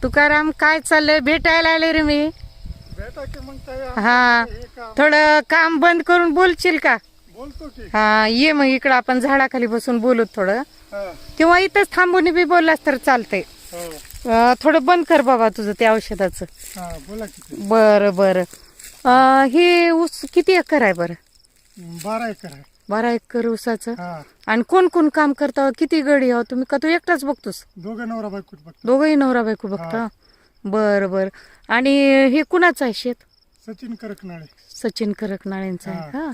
तुकाराम काय चाललंय? भेटायला आले रे मी. भेटा की मग काय हा, थोडं काम बंद करून बोलशील का? बोलतो की. हा, ये मग इकडं आपण झाडाखाली बसून बोलू थोडं, हा, किंवा इथंच थांबून बी बोललास तर चालतंय. हो. थोडं बंद कर बाबा तुझं ते औषधाचं. हा, बोला किती. बरं बरं. हे ऊस किती एकर आहे बरं? 12 एकर आहे. 12 एकर ऊसाचं. हा, आणि कोण कोण काम करता? किती गडी आहो तुम्ही? का तू एकटाच बघतोस? दोघं नवरा बायको बघतो. दोघंही नवरा बायको बघता? बरं बरं. आणि हे कुणाचं आहे शेत? सचिन करकनाळे. सचिन करकनाळेंचं आहे का?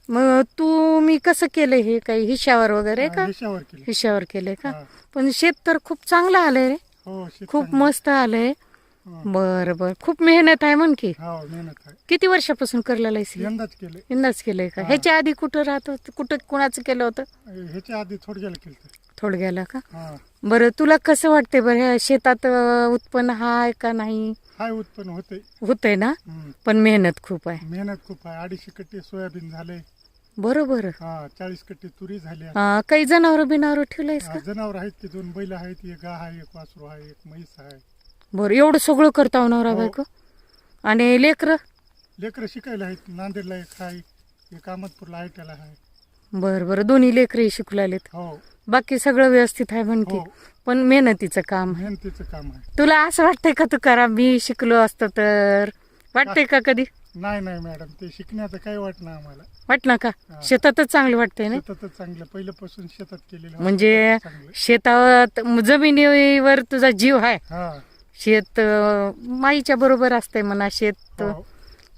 मग तू मी कसं केलंय हे? काही हिश्यावर वगैरे का? देशावर केले. हिश्यावर केलंय का? हा. पण शेत तर खूप चांगलं आलंय रे. हो, शेत खूप चांगलं. मस्त आलंय. हा. बरं बरं. खूप मेहनत आहे म्हण की. हो, मेहनत आहे. किती वर्षापासून करलेलं आहे? यंदाच केले. यंदाच केलंय का? हा. ह्याच्या आधी कुठं राहत होतं? कुठं कुणाचं केलं होतं? ह्याच्या आधी थोडक्याला केलं. थोडक्याला का? हा, बरं, तुला कसं वाटतंय बरं ह्या शेतात उत्पन्न हाय का नाही? हाय उत्पन्न होते. होतंय ना? पण मेहनत खूप आहे. मेहनत खूप आहे. 250 कट्टे सोयाबीन झाले. बरोबर. हा, 40 कट्टे तुरी झाल्या. काही जनावर बिनावर ठेवलंयस का? जनावर आहेत की 2 बैल आहेत, एक गाय आहे, एक वासरू आहे, एक म्हैस आहे. बरं, एवढं सगळं करता नवरा हो. बायको? आणि लेकरं? लेकरं शिकायला आहेत. नांदेडला एक आहे, एक अहमदपूरला आयट्याला आहे. बरं बरं. दोन्ही लेकरं शिकलेत? हो, बाकी सगळं व्यवस्थित आहे म्हणते. हो. पण मेहनतीचं काम आहे. मेहनतीचं काम आहे. तुला असं वाटतंय का तू करा मी शिकलो असतं तर? वाटतंय का कधी? नाही नाही मॅडम, ते शिकण्याचं काही वाटणं आम्हाला. वाटणार का? हा. शेतातच चांगलं वाटतंय ना? शेतातच चांगलं, पहिल्यापासून शेतात केलेलं म्हणजे चांगलं. शेतात जमिनीवर तुझा जीव आहे. हा, शेत माईच्या बरोबर असतंय म्हणा शेत. हो,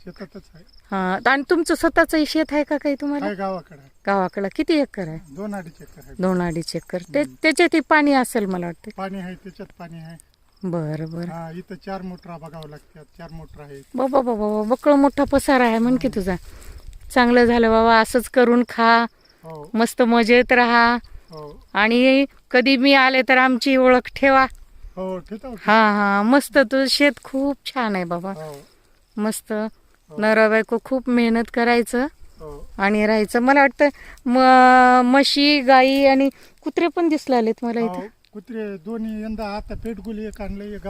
शेतातच आहे. हा, आणि तुमचं स्वतःच शेत आहे का काही तुम्हाला? काय गावाकडे आहे. गावाकडं किती एकर आहे? 2-2.5 एकर आहे. 2-2.5 एकर. त्याच्यात पाणी असेल मला वाटतं. पाणी आहे, त्याच्यात पाणी आहे. बरं बरं. हा, इथं 4 मोटरा बघावं लागतात. 4 मोटर आहेत. बाबा बाबा, बकळ मोठा पसारा आहे म्हण की तुझा. चांगलं झालं बाबा, असंच करून खा, हो, मस्त मजेत राहा. हो, आणि कधी मी आले तर आमची ओळख ठेवा. हो, ठेवतो. हा हा, मस्त. तुझं शेत खूप छान आहे बाबा. हो, मस्त. नवरा बायको खूप मेहनत करायचं हो. आणि राहायचं. मला वाटतं म्हशी गाई आणि कुत्रे पण दिसले आलेत मला हो, इथं. कुत्रे दोन्ही यंदा आता पेटगुली एक आणलं, एक गाव